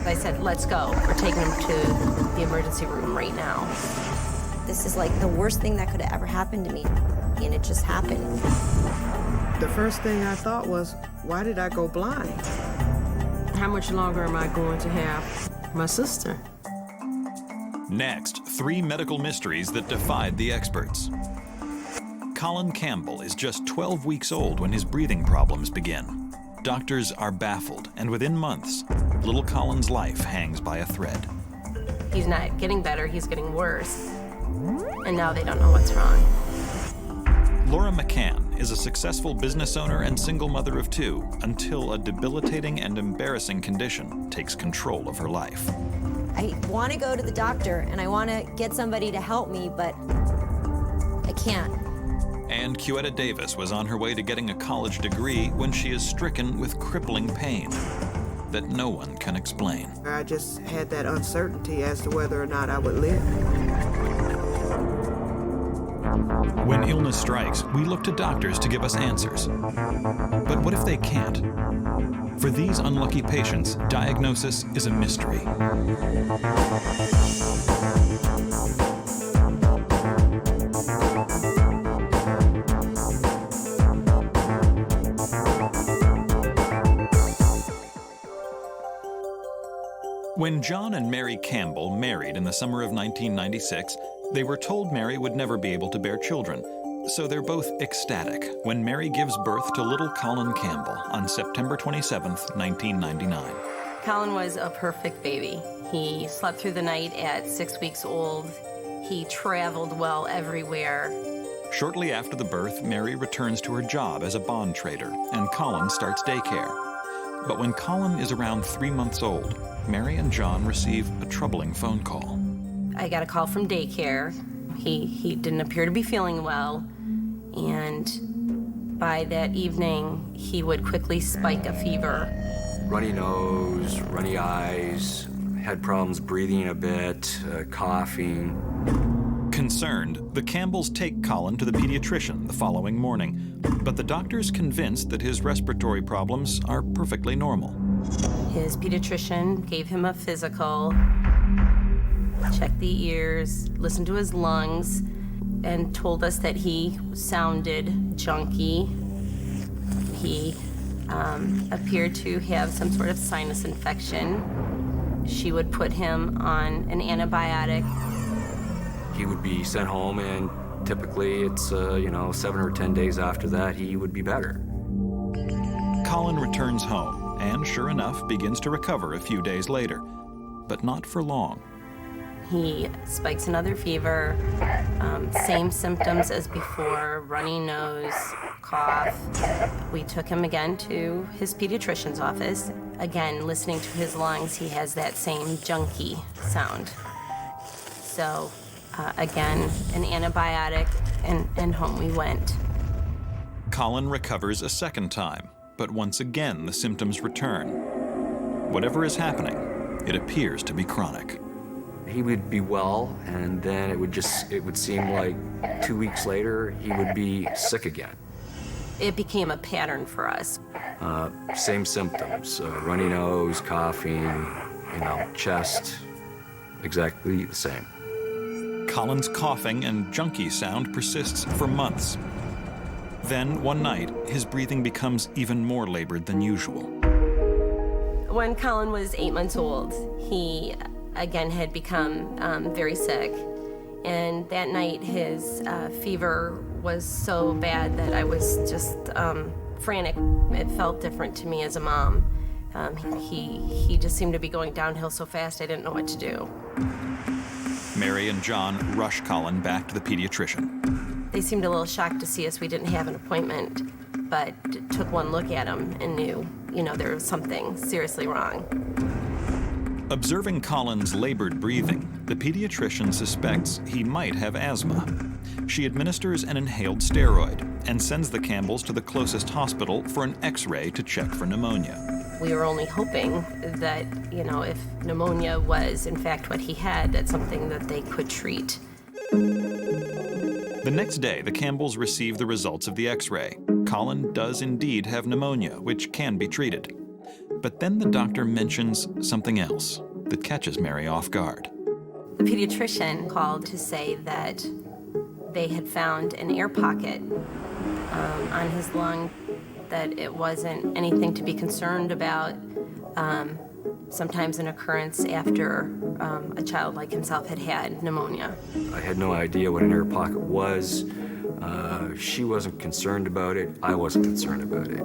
I said, let's go. We're taking him to the emergency room right now. This is like the worst thing that could have ever happened to me, and it just happened. The first thing I thought was, why did I go blind? How much longer am I going to have my sister? Next, 3 medical mysteries that defied the experts. Colin Campbell is just 12 weeks old when his breathing problems begin. Doctors are baffled, and within months, little Colin's life hangs by a thread. He's not getting better, he's getting worse. And now they don't know what's wrong. Laura McCann is a successful business owner and single mother of 2 until a debilitating and embarrassing condition takes control of her life. I want to go to the doctor, and I want to get somebody to help me, but I can't. And Cuetta Davis was on her way to getting a college degree when she is stricken with crippling pain that no one can explain. I just had that uncertainty as to whether or not I would live. When illness strikes, we look to doctors to give us answers. But what if they can't? For these unlucky patients, diagnosis is a mystery. When John and Mary Campbell married in the summer of 1996, they were told Mary would never be able to bear children. So they're both ecstatic when Mary gives birth to little Colin Campbell on September 27, 1999. Colin was a perfect baby. He slept through the night at 6 weeks old. He traveled well everywhere. Shortly after the birth, Mary returns to her job as a bond trader, and Colin starts daycare. But when Colin is around 3 months old, Mary and John receive a troubling phone call. I got a call from daycare. He didn't appear to be feeling well, and by that evening, he would quickly spike a fever. Runny nose, runny eyes, had problems breathing a bit, coughing. Concerned, the Campbells take Colin to the pediatrician the following morning, but the doctor's convinced that his respiratory problems are perfectly normal. His pediatrician gave him a physical, checked the ears, listened to his lungs, and told us that he sounded junky. He appeared to have some sort of sinus infection. She would put him on an antibiotic. He would be sent home, and typically it's, 7 or 10 days after that, he would be better. Colin returns home and, sure enough, begins to recover a few days later, but not for long. He spikes another fever, same symptoms as before, runny nose, cough. We took him again to his pediatrician's office. Again, listening to his lungs, he has that same junky sound. So, again, an antibiotic, and home we went. Colin recovers a second time, but once again the symptoms return. Whatever is happening, it appears to be chronic. He would be well, and then it would seem like 2 weeks later, he would be sick again. It became a pattern for us. Same symptoms, runny nose, coughing, chest, exactly the same. Colin's coughing and junky sound persists for months. Then, one night, his breathing becomes even more labored than usual. When Colin was 8 months old, he again had become very sick. And that night, his fever was so bad that I was just frantic. It felt different to me as a mom. He just seemed to be going downhill so fast, I didn't know what to do. Mary and John rush Colin back to the pediatrician. They seemed a little shocked to see us. We didn't have an appointment, but took one look at him and knew, there was something seriously wrong. Observing Colin's labored breathing, the pediatrician suspects he might have asthma. She administers an inhaled steroid and sends the Campbells to the closest hospital for an X-ray to check for pneumonia. We were only hoping that, if pneumonia was in fact what he had, that's something that they could treat. The next day, the Campbells receive the results of the X-ray. Colin does indeed have pneumonia, which can be treated. But then the doctor mentions something else that catches Mary off guard. The pediatrician called to say that they had found an air pocket on his lung, that it wasn't anything to be concerned about. Sometimes an occurrence after a child like himself had had pneumonia. I had no idea what an air pocket was. She wasn't concerned about it. I wasn't concerned about it.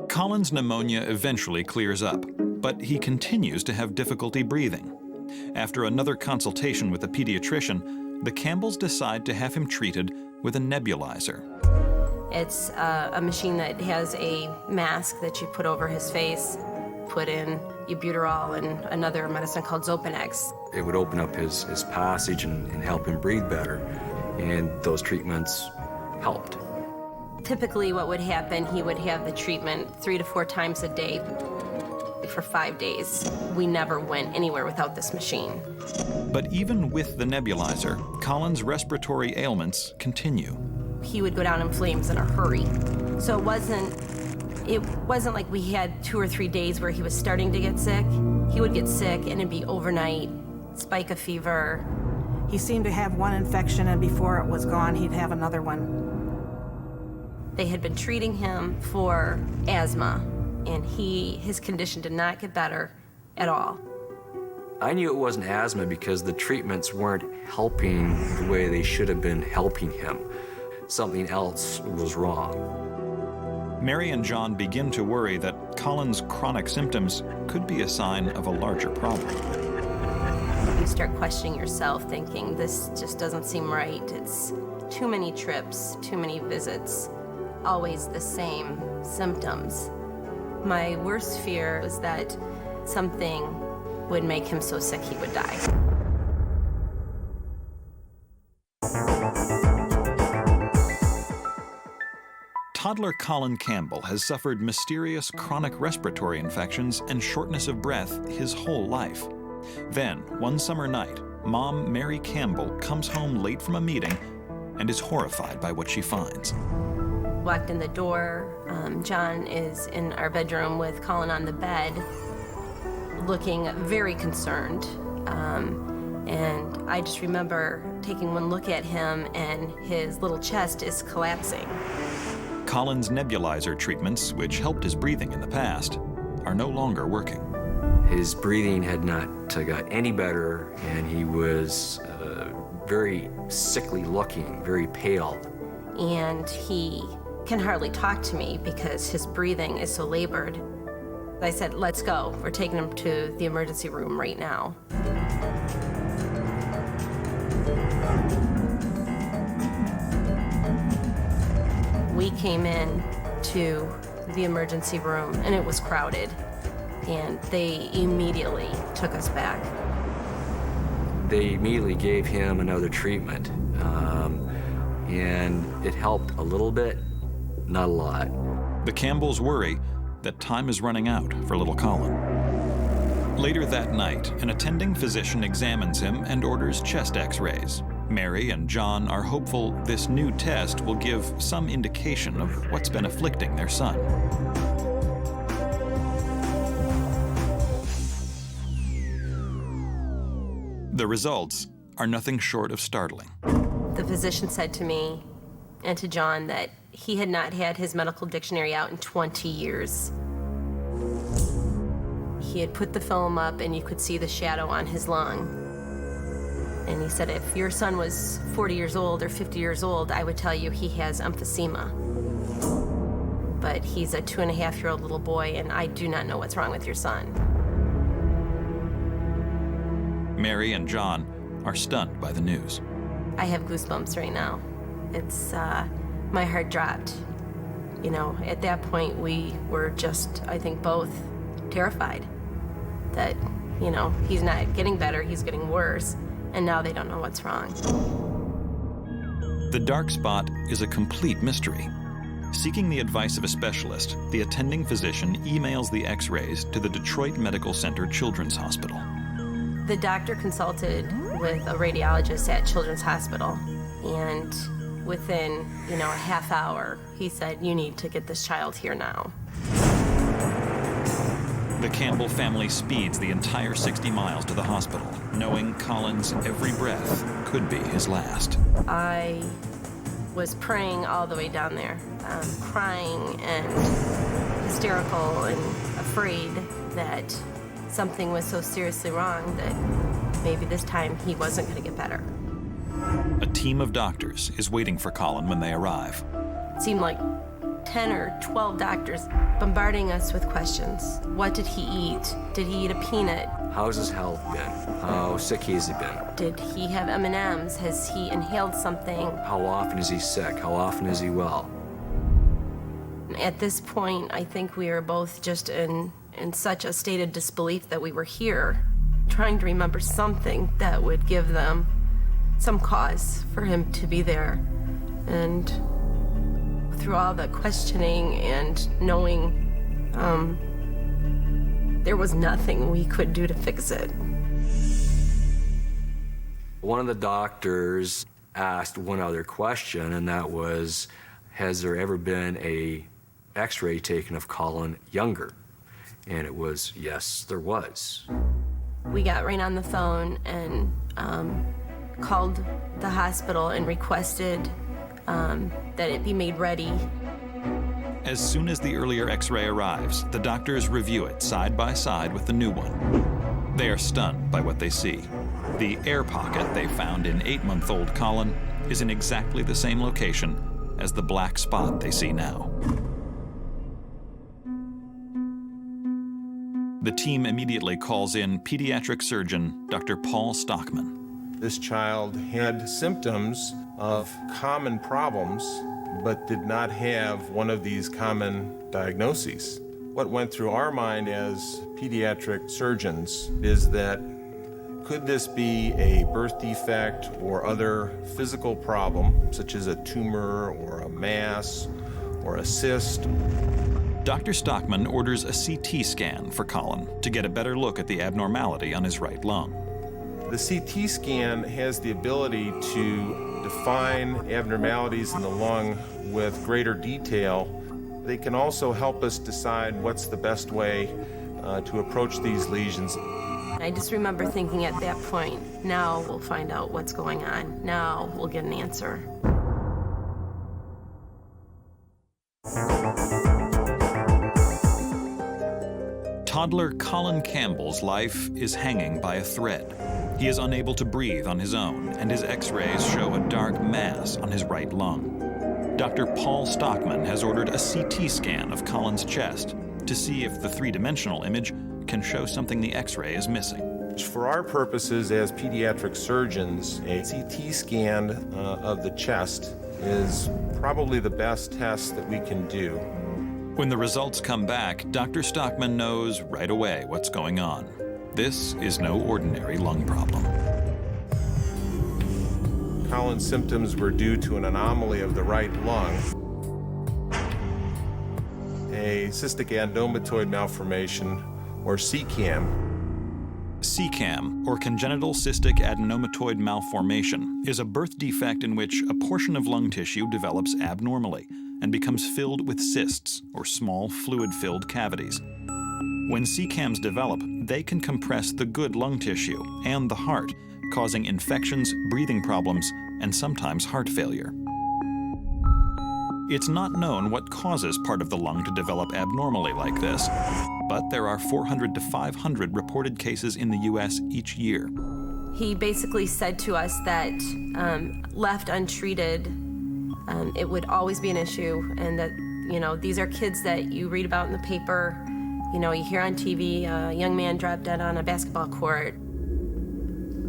Colin's pneumonia eventually clears up, but he continues to have difficulty breathing. After another consultation with the pediatrician, the Campbells decide to have him treated with a nebulizer. It's a machine that has a mask that you put over his face, put in albuterol and another medicine called Xopenex. It would open up his passage and help him breathe better, and those treatments helped. Typically what would happen, he would have the treatment 3 to 4 times a day for 5 days. We never went anywhere without this machine. But even with the nebulizer, Colin's respiratory ailments continue. He would go down in flames in a hurry. So it wasn't like we had 2 or 3 days where he was starting to get sick. He would get sick and it'd be overnight, spike of fever. He seemed to have one infection, and before it was gone, he'd have another one. They had been treating him for asthma, and his condition did not get better at all. I knew it wasn't asthma because the treatments weren't helping the way they should have been helping him. Something else was wrong. Mary and John begin to worry that Colin's chronic symptoms could be a sign of a larger problem. You start questioning yourself, thinking, this just doesn't seem right. It's too many trips, too many visits, always the same symptoms. My worst fear was that something would make him so sick he would die. Toddler Colin Campbell has suffered mysterious chronic respiratory infections and shortness of breath his whole life. Then, one summer night, Mom Mary Campbell comes home late from a meeting and is horrified by what she finds. Walked in the door. John is in our bedroom with Colin on the bed, looking very concerned. And I just remember taking one look at him, and his little chest is collapsing. Colin's nebulizer treatments, which helped his breathing in the past, are no longer working. His breathing had not got any better, and he was very sickly looking, very pale. And he can hardly talk to me because his breathing is so labored. I said, let's go. We're taking him to the emergency room right now. We came in to the emergency room and it was crowded, and they immediately took us back. They immediately gave him another treatment, and it helped a little bit, not a lot. The Campbells worry that time is running out for little Colin. Later that night, an attending physician examines him and orders chest x-rays. Mary and John are hopeful this new test will give some indication of what's been afflicting their son. The results are nothing short of startling. The physician said to me and to John that he had not had his medical dictionary out in 20 years. He had put the film up and you could see the shadow on his lung. And he said, if your son was 40 years old or 50 years old, I would tell you he has emphysema. But he's a 2.5-year-old little boy, and I do not know what's wrong with your son. Mary and John are stunned by the news. I have goosebumps right now. It's, my heart dropped. You know, at that point, we were just, I think, both terrified that, you know, he's not getting better, he's getting worse, and now they don't know what's wrong. The dark spot is a complete mystery. Seeking the advice of a specialist, the attending physician emails the x-rays to the Detroit Medical Center Children's Hospital. The doctor consulted with a radiologist at Children's Hospital, and within, you know, a half hour, he said, you need to get this child here now. The Campbell family speeds the entire 60 miles to the hospital, knowing Colin's every breath could be his last. I was praying all the way down there, crying and hysterical and afraid that something was so seriously wrong that maybe this time he wasn't going to get better. A team of doctors is waiting for Colin when they arrive. It seemed like 10 or 12 doctors bombarding us with questions. What did he eat? Did he eat a peanut? How's his health been? How sick has he been? Did he have M&Ms? Has he inhaled something? How often is he sick? How often is he well? At this point, I think we were both just in such a state of disbelief that we were here, trying to remember something that would give them some cause for him to be there. And through all the questioning and knowing there was nothing we could do to fix it. One of the doctors asked one other question, and that was, has there ever been a x-ray taken of Colin younger? And it was, yes, there was. We got right on the phone and called the hospital and requested that it be made ready. As soon as the earlier x-ray arrives, the doctors review it side by side with the new one. They are stunned by what they see. The air pocket they found in 8-month-old Colin is in exactly the same location as the black spot they see now. The team immediately calls in pediatric surgeon Dr. Paul Stockman. This child had symptoms of common problems, but did not have one of these common diagnoses. What went through our mind as pediatric surgeons is that could this be a birth defect or other physical problem, such as a tumor or a mass or a cyst? Dr. Stockman orders a CT scan for Colin to get a better look at the abnormality on his right lung. The CT scan has the ability to define abnormalities in the lung with greater detail. They can also help us decide what's the best way to approach these lesions. I just remember thinking at that point, now we'll find out what's going on. Now we'll get an answer. Toddler Colin Campbell's life is hanging by a thread. He is unable to breathe on his own, and his x-rays show a dark mass on his right lung. Dr. Paul Stockman has ordered a CT scan of Colin's chest to see if the three-dimensional image can show something the x-ray is missing. For our purposes as pediatric surgeons, a CT scan of the chest is probably the best test that we can do. When the results come back, Dr. Stockman knows right away what's going on. This is no ordinary lung problem. Colin's symptoms were due to an anomaly of the right lung, a cystic adenomatoid malformation, or CCAM. CCAM, or congenital cystic adenomatoid malformation, is a birth defect in which a portion of lung tissue develops abnormally and becomes filled with cysts, or small fluid-filled cavities. When CCAMs develop, they can compress the good lung tissue and the heart, causing infections, breathing problems, and sometimes heart failure. It's not known what causes part of the lung to develop abnormally like this, but there are 400 to 500 reported cases in the U.S. each year. He basically said to us that left untreated, it would always be an issue, and that, you know, these are kids that you read about in the paper, you know, you hear on TV, a young man dropped dead on a basketball court.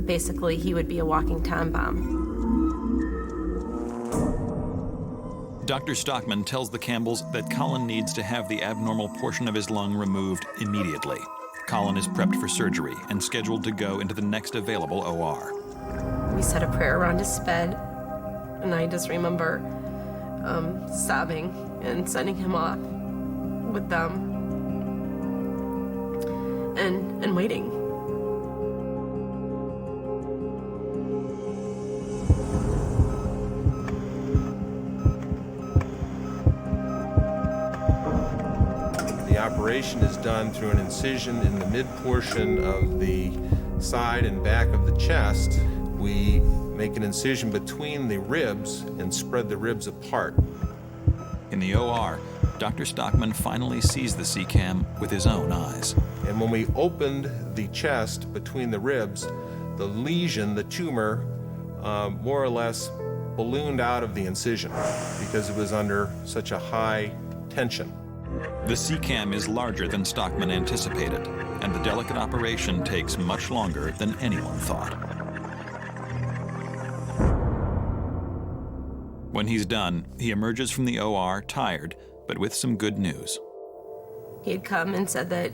Basically, he would be a walking time bomb. Dr. Stockman tells the Campbells that Colin needs to have the abnormal portion of his lung removed immediately. Colin is prepped for surgery and scheduled to go into the next available OR. We said a prayer around his bed, and I just remember sobbing and sending him off with them and waiting. The operation is done through an incision in the mid portion of the side and back of the chest. We make an incision between the ribs and spread the ribs apart. In the OR, Dr. Stockman finally sees the C-cam with his own eyes. And when we opened the chest between the ribs, the lesion, the tumor, more or less ballooned out of the incision because it was under such a high tension. The C-cam is larger than Stockman anticipated, and the delicate operation takes much longer than anyone thought. When he's done, he emerges from the OR tired, but with some good news. He had come and said that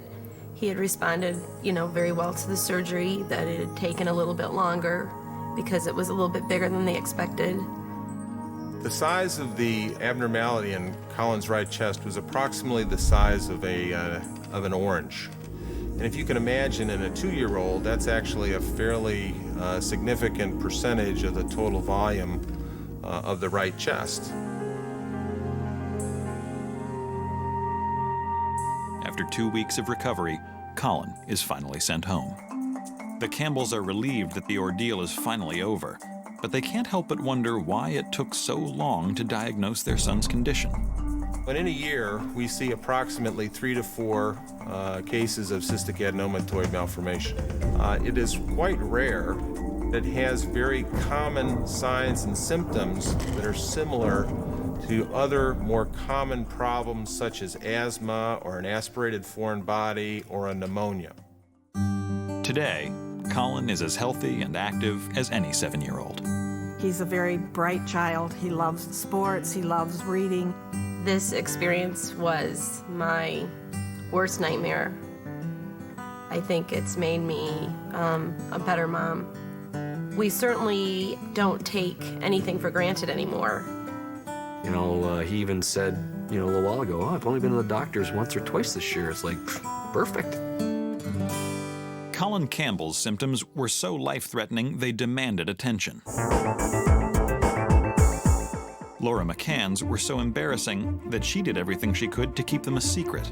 he had responded, very well to the surgery, that it had taken a little bit longer because it was a little bit bigger than they expected. The size of the abnormality in Colin's right chest was approximately the size of an orange. And if you can imagine, in a 2-year-old, that's actually a fairly significant percentage of the total volume of the right chest. After 2 weeks of recovery, Colin is finally sent home. The Campbells are relieved that the ordeal is finally over, but they can't help but wonder why it took so long to diagnose their son's condition. But in a year, we see approximately 3 to 4 cases of cystic adenomatoid malformation. It is quite rare. It has very common signs and symptoms that are similar to other more common problems such as asthma or an aspirated foreign body or a pneumonia. Today, Colin is as healthy and active as any 7-year-old. He's a very bright child. He loves sports. He loves reading. This experience was my worst nightmare. I think it's made me a better mom. We certainly don't take anything for granted anymore. He even said, a little while ago, I've only been to the doctors once or twice this year. It's like, perfect. Colin Campbell's symptoms were so life-threatening they demanded attention. Laura McCann's were so embarrassing that she did everything she could to keep them a secret.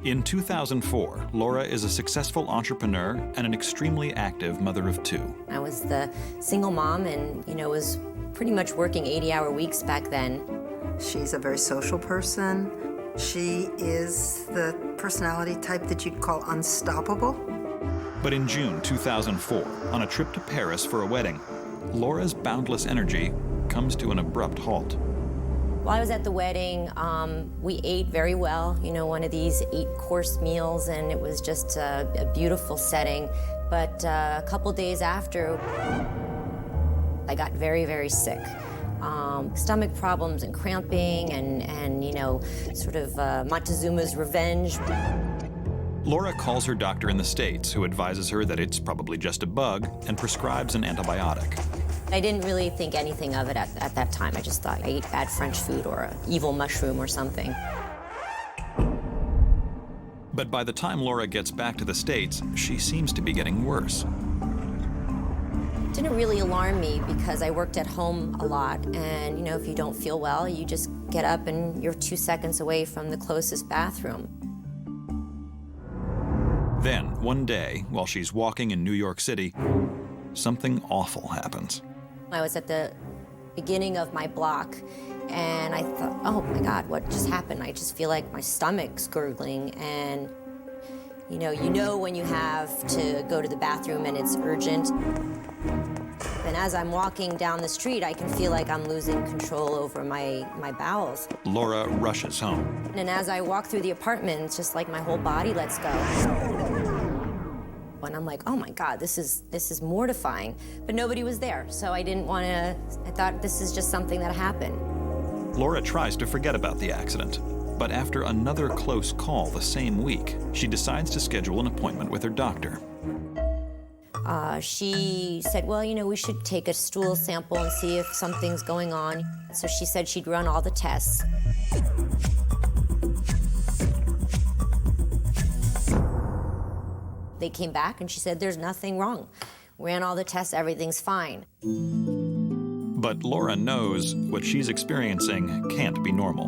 In 2004, Laura is a successful entrepreneur and an extremely active mother of 2. I was the single mom and, was pretty much working 80-hour weeks back then. She's a very social person. She is the personality type that you'd call unstoppable. But in June 2004, on a trip to Paris for a wedding, Laura's boundless energy comes to an abrupt halt. While I was at the wedding, we ate very well, one of these 8-course meals, and it was just a beautiful setting. But a couple days after, I got very, very sick. Stomach problems and cramping and sort of Montezuma's revenge. Laura calls her doctor in the States, who advises her that it's probably just a bug and prescribes an antibiotic. I didn't really think anything of it at that time. I just thought I ate bad French food or an evil mushroom or something. But by the time Laura gets back to the States, she seems to be getting worse. It didn't really alarm me because I worked at home a lot, and if you don't feel well, you just get up and you're 2 seconds away from the closest bathroom. Then, one day, while she's walking in New York City, something awful happens. I was at the beginning of my block, and I thought, oh my God, what just happened? I just feel like my stomach's gurgling, and you know when you have to go to the bathroom and it's urgent. And as I'm walking down the street, I can feel like I'm losing control over my bowels. Laura rushes home. And as I walk through the apartment, it's just like my whole body lets go. And I'm like, oh my God, this is mortifying. But nobody was there, so I thought this is just something that happened. Laura tries to forget about the accident, but after another close call the same week, she decides to schedule an appointment with her doctor. She said, well, we should take a stool sample and see if something's going on. So she said she'd run all the tests. They came back and she said, there's nothing wrong. Ran all the tests, everything's fine. But Laura knows what she's experiencing can't be normal.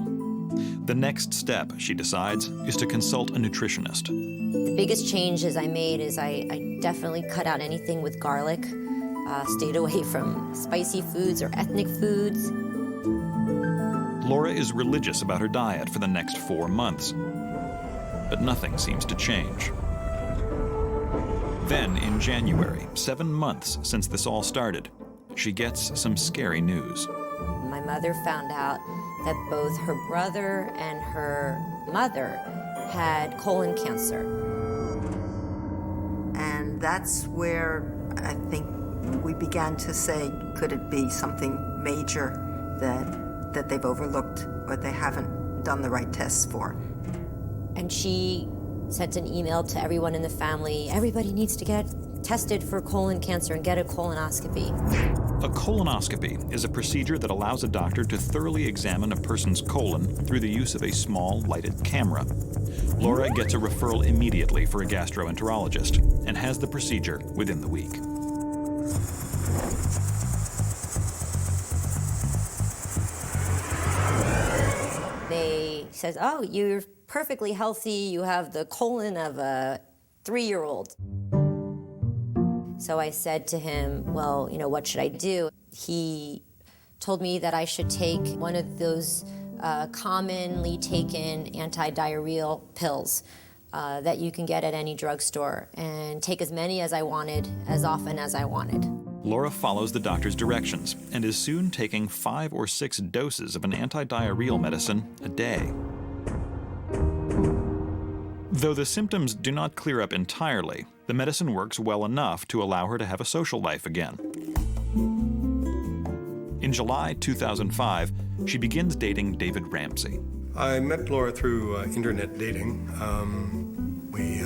The next step, she decides, is to consult a nutritionist. The biggest changes I made is I definitely cut out anything with garlic, stayed away from spicy foods or ethnic foods. Laura is religious about her diet for the next 4 months, but nothing seems to change. Then, in January, 7 months since this all started, she gets some scary news. My mother found out that both her brother and her mother had colon cancer. And that's where I think we began to say, could it be something major that they've overlooked or they haven't done the right tests for? And she sent an email to everyone in the family, everybody needs to get tested for colon cancer and get a colonoscopy. A colonoscopy is a procedure that allows a doctor to thoroughly examine a person's colon through the use of a small, lighted camera. Laura gets a referral immediately for a gastroenterologist and has the procedure within the week. They says, oh, you're perfectly healthy, you have the colon of a 3-year-old. So I said to him, well, what should I do? He told me that I should take one of those commonly taken anti-diarrheal pills that you can get at any drugstore and take as many as I wanted, as often as I wanted. Laura follows the doctor's directions and is soon taking 5 or 6 doses of an anti-diarrheal medicine a day. Though the symptoms do not clear up entirely, the medicine works well enough to allow her to have a social life again. In July 2005, she begins dating David Ramsey. I met Laura through internet dating. We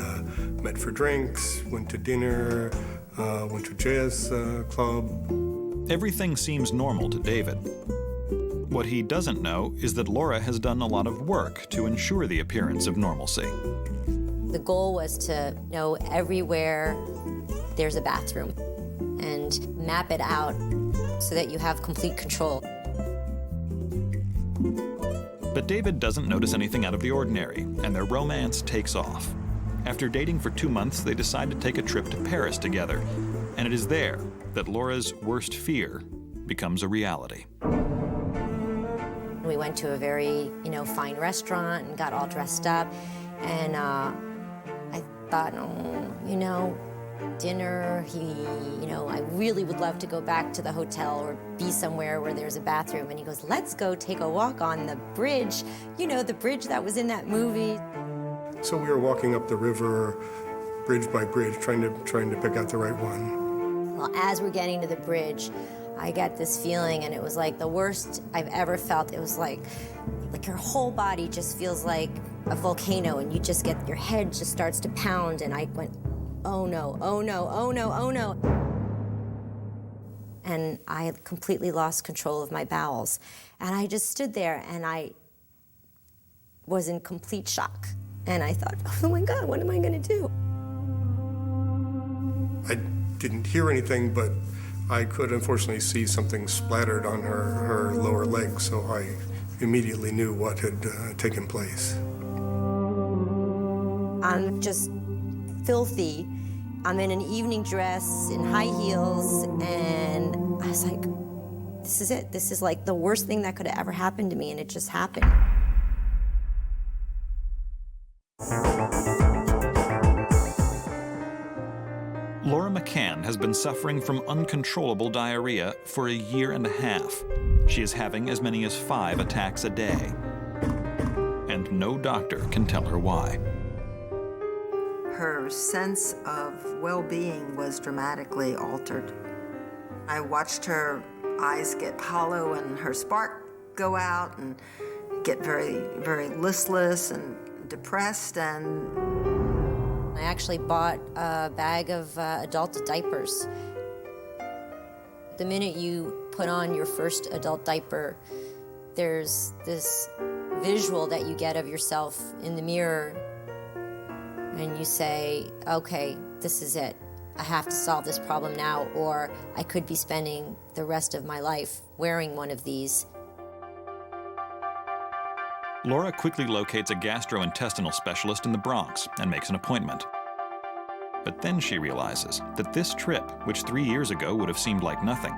met for drinks, went to dinner, went to jazz club. Everything seems normal to David. What he doesn't know is that Laura has done a lot of work to ensure the appearance of normalcy. The goal was to know everywhere there's a bathroom and map it out so that you have complete control. But David doesn't notice anything out of the ordinary, and their romance takes off. After dating for 2 months, they decide to take a trip to Paris together, and it is there that Laura's worst fear becomes a reality. We went to a very, fine restaurant and got all dressed up, and I thought, dinner, I really would love to go back to the hotel or be somewhere where there's a bathroom. And he goes, let's go take a walk on the bridge, the bridge that was in that movie. So we were walking up the river, bridge by bridge, trying to pick out the right one. Well, as we're getting to the bridge, I get this feeling, and it was like the worst I've ever felt. It was like your whole body just feels like a volcano, and your head just starts to pound, and I went, oh no, oh no, oh no, oh no. And I had completely lost control of my bowels. And I just stood there, and I was in complete shock. And I thought, oh my God, what am I gonna do? I didn't hear anything, but I could unfortunately see something splattered on her lower leg, so I immediately knew what had taken place. I'm just filthy. I'm in an evening dress, in high heels, and I was like, this is it. This is like the worst thing that could have ever happened to me, and it just happened. Laura McCann has been suffering from uncontrollable diarrhea for 1.5 years. She is having as many as 5 attacks a day. And no doctor can tell her why. Her sense of well-being was dramatically altered. I watched her eyes get hollow and her spark go out and get very, very listless and depressed, and I actually bought a bag of adult diapers. The minute you put on your first adult diaper, there's this visual that you get of yourself in the mirror, and you say, okay, this is it. I have to solve this problem now, or I could be spending the rest of my life wearing one of these. Laura quickly locates a gastrointestinal specialist in the Bronx and makes an appointment. But then she realizes that this trip, which 3 years ago would have seemed like nothing,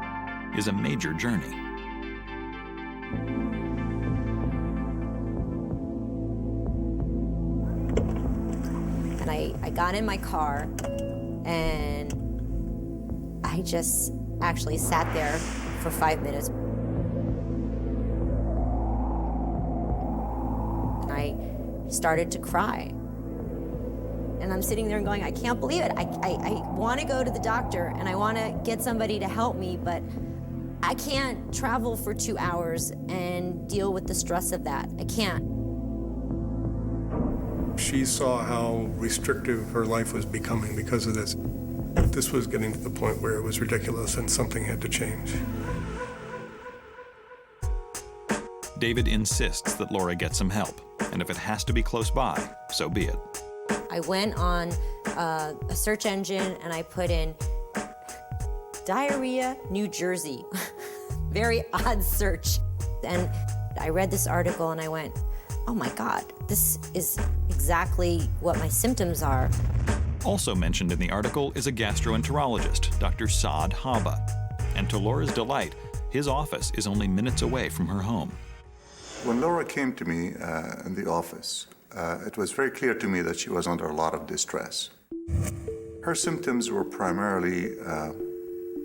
is a major journey. And I got in my car, and I just actually sat there for 5 minutes. And I started to cry. And I'm sitting there and going, I can't believe it. I want to go to the doctor and I want to get somebody to help me, but I can't travel for 2 hours and deal with the stress of that. I can't. She saw how restrictive her life was becoming because of this. This was getting to the point where it was ridiculous and something had to change. David insists that Laura get some help, and if it has to be close by, so be it. I went on a search engine and I put in diarrhea, New Jersey. Very odd search. And I read this article and I went, oh my God, this is exactly what my symptoms are. Also mentioned in the article is a gastroenterologist, Dr. Saad Haba. And to Laura's delight, his office is only minutes away from her home. When Laura came to me in the office, it was very clear to me that she was under a lot of distress. Her symptoms were primarily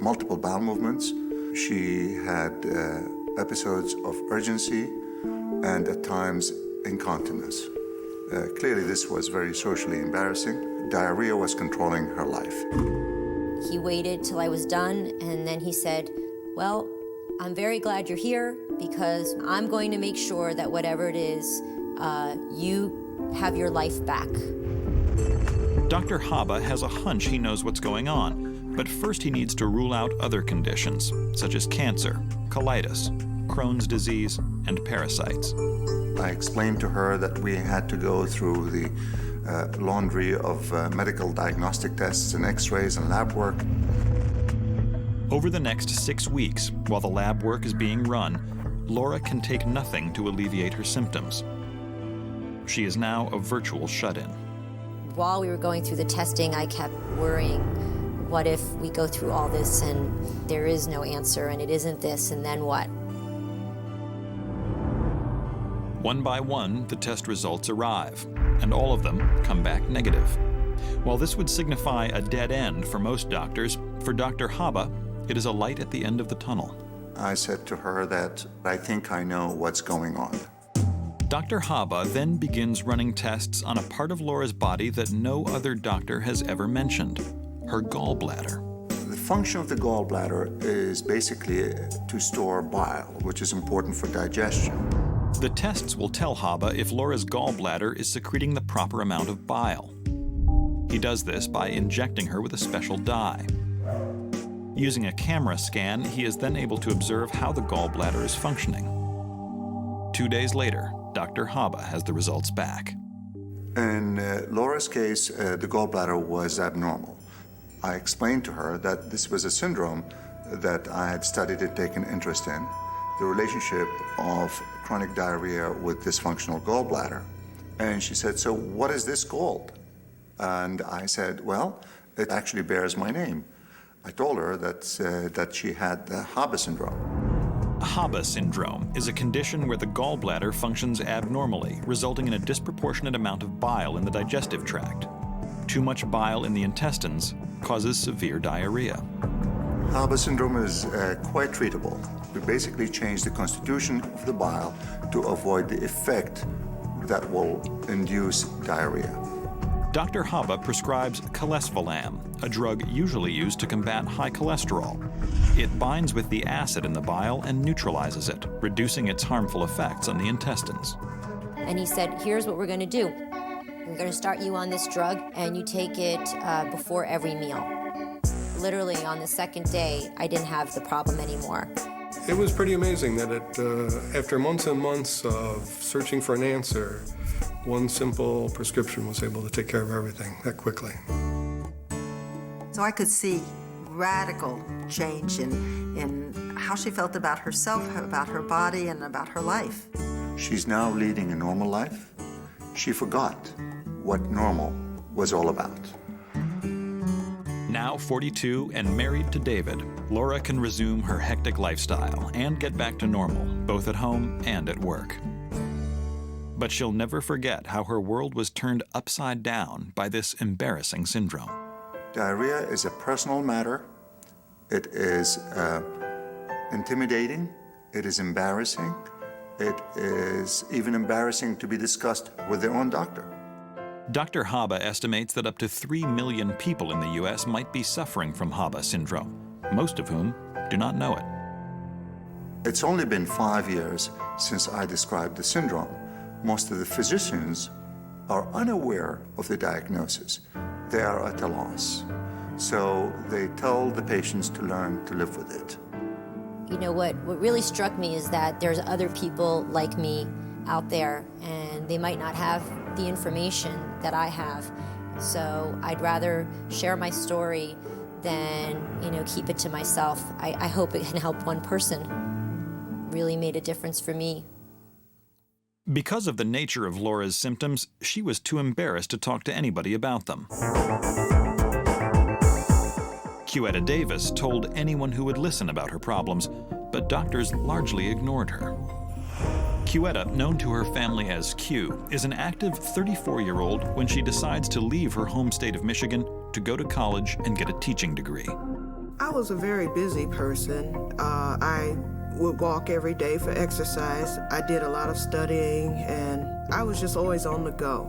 multiple bowel movements. She had episodes of urgency and at times incontinence. Clearly this was very socially embarrassing. Diarrhea was controlling her life. He waited till I was done and then he said, well, I'm very glad you're here because I'm going to make sure that whatever it is, you have your life back. Dr. Haba has a hunch he knows what's going on, but first he needs to rule out other conditions, such as cancer, colitis, Crohn's disease, and parasites. I explained to her that we had to go through the laundry of medical diagnostic tests and x-rays and lab work. Over the next 6 weeks, while the lab work is being run, Laura can take nothing to alleviate her symptoms. She is now a virtual shut-in. While we were going through the testing, I kept worrying, what if we go through all this and there is no answer and it isn't this, and then what? One by one, the test results arrive, and all of them come back negative. While this would signify a dead end for most doctors, for Dr. Haba, it is a light at the end of the tunnel. I said to her that I think I know what's going on. Dr. Haba then begins running tests on a part of Laura's body that no other doctor has ever mentioned, her gallbladder. The function of the gallbladder is basically to store bile, which is important for digestion. The tests will tell Haba if Laura's gallbladder is secreting the proper amount of bile. He does this by injecting her with a special dye. Using a camera scan, he is then able to observe how the gallbladder is functioning. 2 days later, Dr. Haba has the results back. In Laura's case, the gallbladder was abnormal. I explained to her that this was a syndrome that I had studied and taken interest in, the relationship of chronic diarrhea with dysfunctional gallbladder. And she said, so what is this called? And I said, well, it actually bears my name. I told her that she had the Haba syndrome. Haba syndrome is a condition where the gallbladder functions abnormally, resulting in a disproportionate amount of bile in the digestive tract. Too much bile in the intestines causes severe diarrhea. Haba syndrome is quite treatable. We basically change the constitution of the bile to avoid the effect that will induce diarrhea. Dr. Haba prescribes Colesvalam, a drug usually used to combat high cholesterol. It binds with the acid in the bile and neutralizes it, reducing its harmful effects on the intestines. And he said, here's what we're going to do. We're going to start you on this drug, and you take it before every meal. Literally, on the second day, I didn't have the problem anymore. It was pretty amazing that after months and months of searching for an answer, one simple prescription was able to take care of everything that quickly. So I could see radical change in how she felt about herself, about her body, and about her life. She's now leading a normal life. She forgot what normal was all about. Now 42 and married to David, Laura can resume her hectic lifestyle and get back to normal, both at home and at work. But she'll never forget how her world was turned upside down by this embarrassing syndrome. Diarrhea is a personal matter. It is intimidating. It is embarrassing. It is even embarrassing to be discussed with their own doctor. Dr. Haba estimates that up to 3 million people in the U.S. might be suffering from Haba syndrome, most of whom do not know it. It's only been 5 years since I described the syndrome. Most of the physicians are unaware of the diagnosis. They are at a loss. So they tell the patients to learn to live with it. You know, what really struck me is that there's other people like me out there, and they might not have the information that I have. So I'd rather share my story than, keep it to myself. I hope it can help one person. Really made a difference for me. Because of the nature of Laura's symptoms, she was too embarrassed to talk to anybody about them. Cuetta Davis told anyone who would listen about her problems, but doctors largely ignored her. Cuetta, known to her family as Q, is an active 34-year-old when she decides to leave her home state of Michigan to go to college and get a teaching degree. I was a very busy person. I would walk every day for exercise. I did a lot of studying, and I was just always on the go.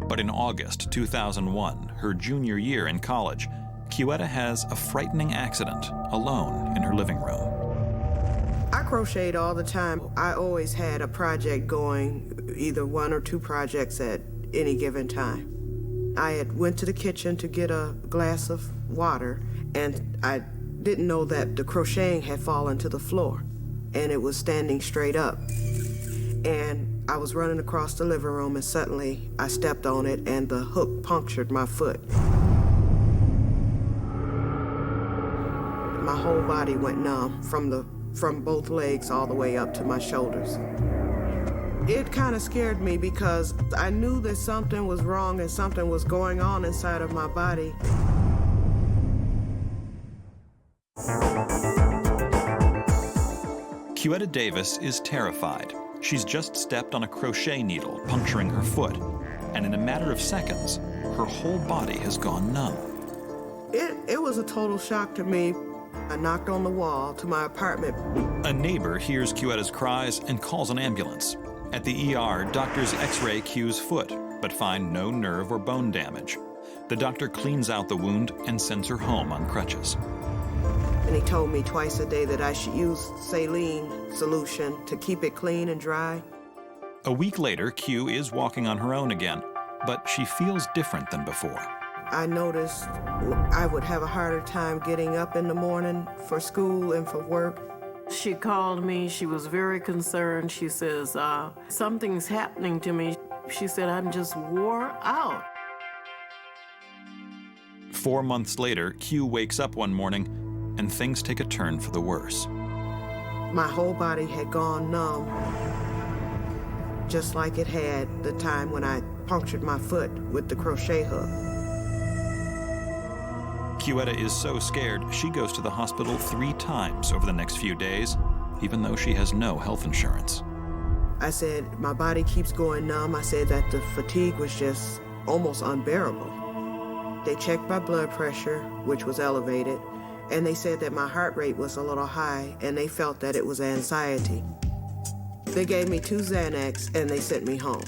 But in August 2001, her junior year in college, Cuetta has a frightening accident alone in her living room. I crocheted all the time. I always had a project going, either 1 or 2 projects at any given time. I had went to the kitchen to get a glass of water, and I didn't know that the crocheting had fallen to the floor, and it was standing straight up. And I was running across the living room, and suddenly I stepped on it, and the hook punctured my foot. My whole body went numb from both legs all the way up to my shoulders. It kind of scared me because I knew that something was wrong and something was going on inside of my body. Cuetta Davis is terrified. She's just stepped on a crochet needle, puncturing her foot, and in a matter of seconds, her whole body has gone numb. It was a total shock to me. I knocked on the wall to my apartment. A neighbor hears Cuetta's cries and calls an ambulance. At the ER, doctors x-ray Q's foot, but find no nerve or bone damage. The doctor cleans out the wound and sends her home on crutches. And he told me twice a day that I should use saline solution to keep it clean and dry. A week later, Q is walking on her own again, but she feels different than before. I noticed I would have a harder time getting up in the morning for school and for work. She called me. She was very concerned. She says, something's happening to me. She said, I'm just wore out. 4 months later, Q wakes up one morning and things take a turn for the worse. My whole body had gone numb, just like it had the time when I punctured my foot with the crochet hook. Cuetta is so scared, she goes to the hospital 3 times over the next few days, even though she has no health insurance. I said, my body keeps going numb. I said that the fatigue was just almost unbearable. They checked my blood pressure, which was elevated, and they said that my heart rate was a little high, and they felt that it was anxiety. They gave me 2 Xanax, and they sent me home.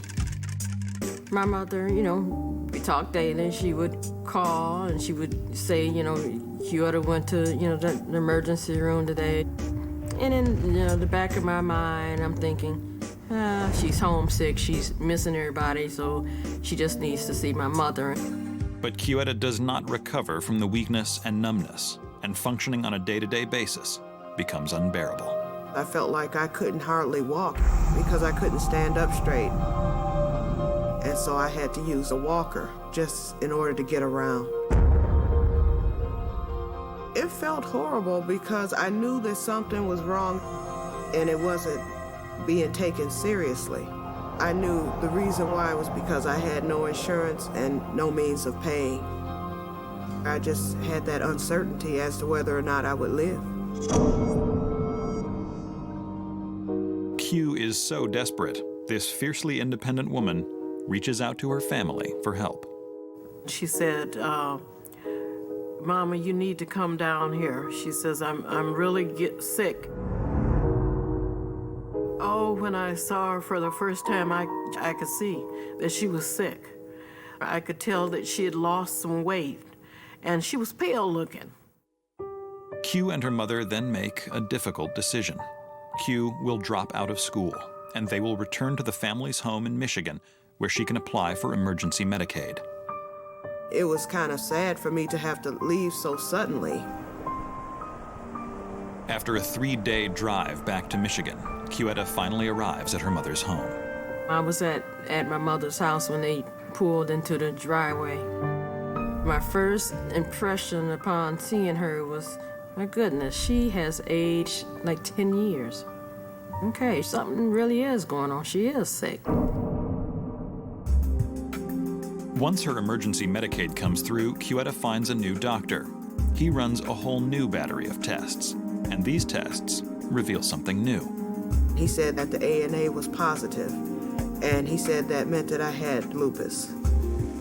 My mother, we talked daily. She would call and she would say, Cuetta went to, the emergency room today. And in, the back of my mind, I'm thinking, she's homesick, she's missing everybody, so she just needs to see my mother. But Cuetta does not recover from the weakness and numbness, and functioning on a day-to-day basis becomes unbearable. I felt like I couldn't hardly walk because I couldn't stand up straight. And so I had to use a walker just in order to get around. It felt horrible because I knew that something was wrong, and it wasn't being taken seriously. I knew the reason why was because I had no insurance and no means of paying. I just had that uncertainty as to whether or not I would live. Q is so desperate, this fiercely independent woman reaches out to her family for help. She said, Mama, you need to come down here. She says, I'm really sick. Oh, when I saw her for the first time, I could see that she was sick. I could tell that she had lost some weight, and she was pale looking. Q and her mother then make a difficult decision. Q will drop out of school, and they will return to the family's home in Michigan, where she can apply for emergency Medicaid. It was kind of sad for me to have to leave so suddenly. After a 3-day drive back to Michigan, Cuetta finally arrives at her mother's home. I was at my mother's house when they pulled into the driveway. My first impression upon seeing her was, my goodness, she has aged like 10 years. Okay, something really is going on. She is sick. Once her emergency Medicaid comes through, Cuetta finds a new doctor. He runs a whole new battery of tests, and these tests reveal something new. He said that the ANA was positive, and he said that meant that I had lupus.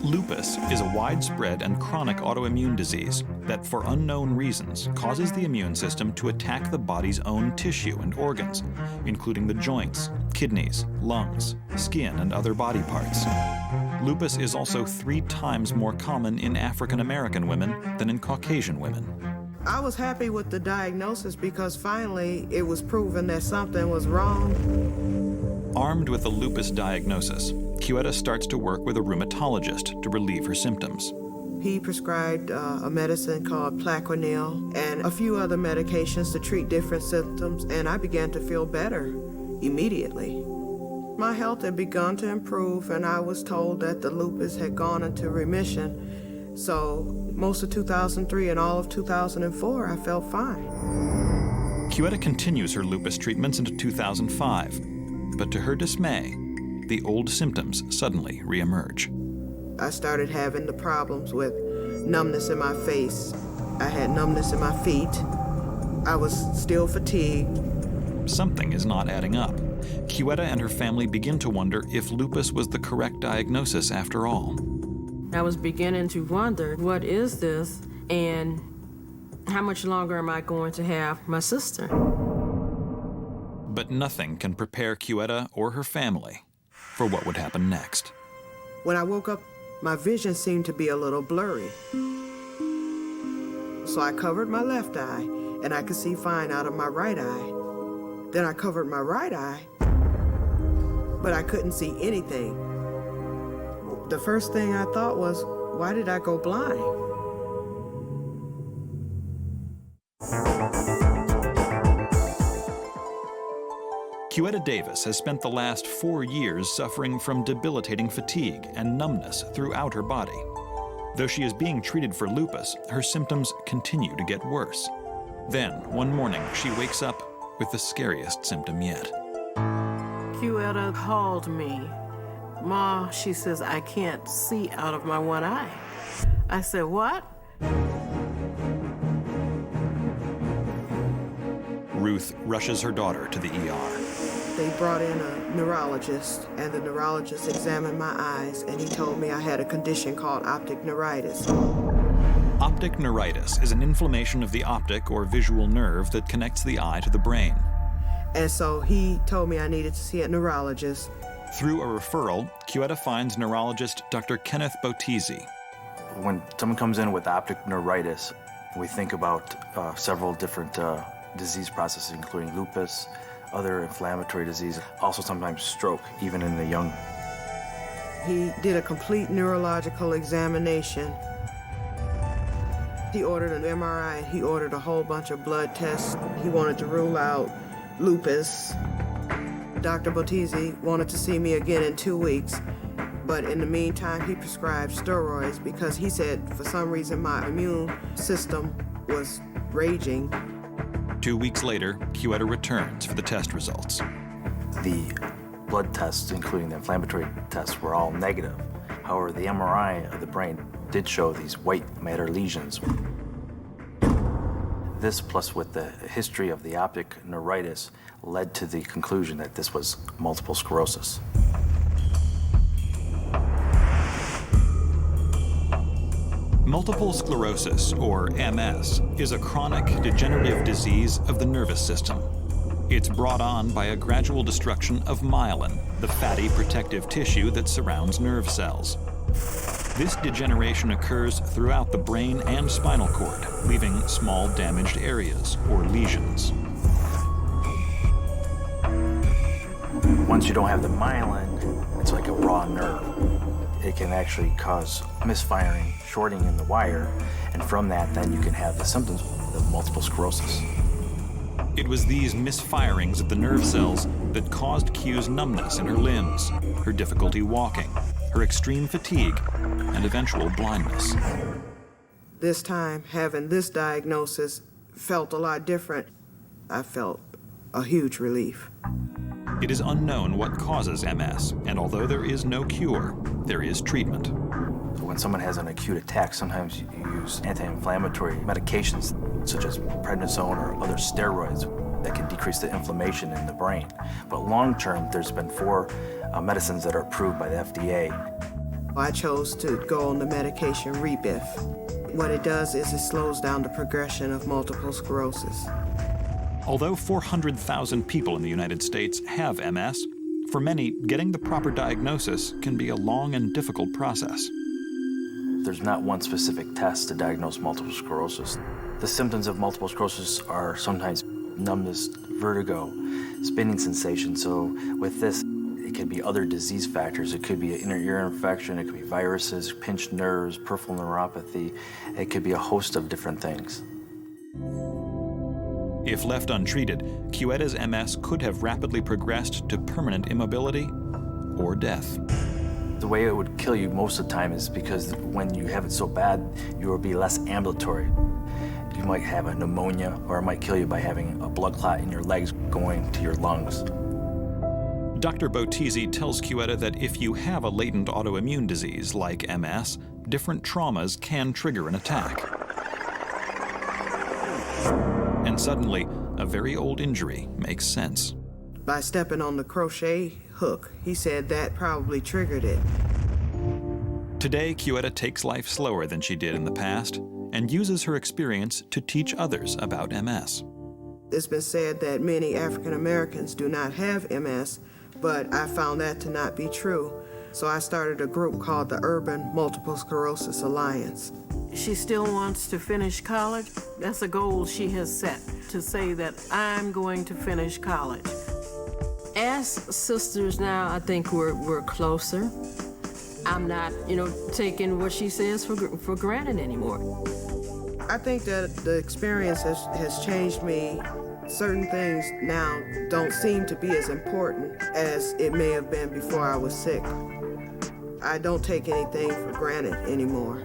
Lupus is a widespread and chronic autoimmune disease that, for unknown reasons, causes the immune system to attack the body's own tissue and organs, including the joints, kidneys, lungs, skin, and other body parts. Lupus is also 3 times more common in African American women than in Caucasian women. I was happy with the diagnosis because finally it was proven that something was wrong. Armed with a lupus diagnosis, Cuetta starts to work with a rheumatologist to relieve her symptoms. He prescribed a medicine called Plaquenil and a few other medications to treat different symptoms, and I began to feel better immediately. My health had begun to improve, and I was told that the lupus had gone into remission. So most of 2003 and all of 2004, I felt fine. Cuetta continues her lupus treatments into 2005, but to her dismay, the old symptoms suddenly reemerge. I started having the problems with numbness in my face. I had numbness in my feet. I was still fatigued. Something is not adding up. Cuetta and her family begin to wonder if lupus was the correct diagnosis after all. I was beginning to wonder, what is this, and how much longer am I going to have my sister? But nothing can prepare Cuetta or her family for what would happen next. When I woke up, my vision seemed to be a little blurry. So I covered my left eye, and I could see fine out of my right eye. Then I covered my right eye, but I couldn't see anything. The first thing I thought was, why did I go blind? Cuetta Davis has spent the last 4 years suffering from debilitating fatigue and numbness throughout her body. Though she is being treated for lupus, her symptoms continue to get worse. Then, one morning, she wakes up with the scariest symptom yet. Cuetta called me. Ma, she says, I can't see out of my one eye. I said, what? Ruth rushes her daughter to the ER. They brought in a neurologist, and the neurologist examined my eyes, and he told me I had a condition called optic neuritis. Optic neuritis is an inflammation of the optic or visual nerve that connects the eye to the brain. And so he told me I needed to see a neurologist. Through a referral, Cuetta finds neurologist Dr. Kenneth Bottizi. When someone comes in with optic neuritis, we think about several different disease processes, including lupus, other inflammatory disease, also sometimes stroke, even in the young. He did a complete neurological examination. He ordered an MRI, and he ordered a whole bunch of blood tests. He wanted to rule out lupus. Dr. Bottizi wanted to see me again in 2 weeks, but in the meantime, he prescribed steroids because he said for some reason my immune system was raging. 2 weeks later, Cuetta returns for the test results. The blood tests, including the inflammatory tests, were all negative. However, the MRI of the brain did show these white matter lesions. This, plus with the history of the optic neuritis, led to the conclusion that this was multiple sclerosis. Multiple sclerosis, or MS, is a chronic degenerative disease of the nervous system. It's brought on by a gradual destruction of myelin, the fatty protective tissue that surrounds nerve cells. This degeneration occurs throughout the brain and spinal cord, leaving small damaged areas, or lesions. Once you don't have the myelin, it's like a raw nerve. It can actually cause misfiring, shorting in the wire, and from that, then you can have the symptoms of multiple sclerosis. It was these misfirings of the nerve cells that caused Q's numbness in her limbs, her difficulty walking, her extreme fatigue, and eventual blindness. This time, having this diagnosis felt a lot different. I felt a huge relief. It is unknown what causes MS, and although there is no cure, there is treatment. When someone has an acute attack, sometimes you use anti-inflammatory medications such as prednisone or other steroids that can decrease the inflammation in the brain. But long-term, there's been 4 medicines that are approved by the FDA. I chose to go on the medication Rebif. What it does is it slows down the progression of multiple sclerosis. Although 400,000 people in the United States have MS, for many, getting the proper diagnosis can be a long and difficult process. There's not one specific test to diagnose multiple sclerosis. The symptoms of multiple sclerosis are sometimes numbness, vertigo, spinning sensation. So with this, it could be other disease factors. It could be an inner ear infection, it could be viruses, pinched nerves, peripheral neuropathy. It could be a host of different things. If left untreated, Cuetta's MS could have rapidly progressed to permanent immobility or death. The way it would kill you most of the time is because when you have it so bad, you will be less ambulatory. You might have a pneumonia, or it might kill you by having a blood clot in your legs going to your lungs. Dr. Bottizi tells Cuetta that if you have a latent autoimmune disease like MS, different traumas can trigger an attack. And suddenly, a very old injury makes sense. By stepping on the crochet hook, he said that probably triggered it. Today, Cuetta takes life slower than she did in the past and uses her experience to teach others about MS. It's been said that many African Americans do not have MS, but I found that to not be true. So I started a group called the Urban Multiple Sclerosis Alliance. She still wants to finish college. That's a goal she has set, to say that I'm going to finish college. As sisters now, I think we're closer. I'm not, taking what she says for granted anymore. I think that the experience has changed me. Certain things now don't seem to be as important as it may have been before I was sick. I don't take anything for granted anymore.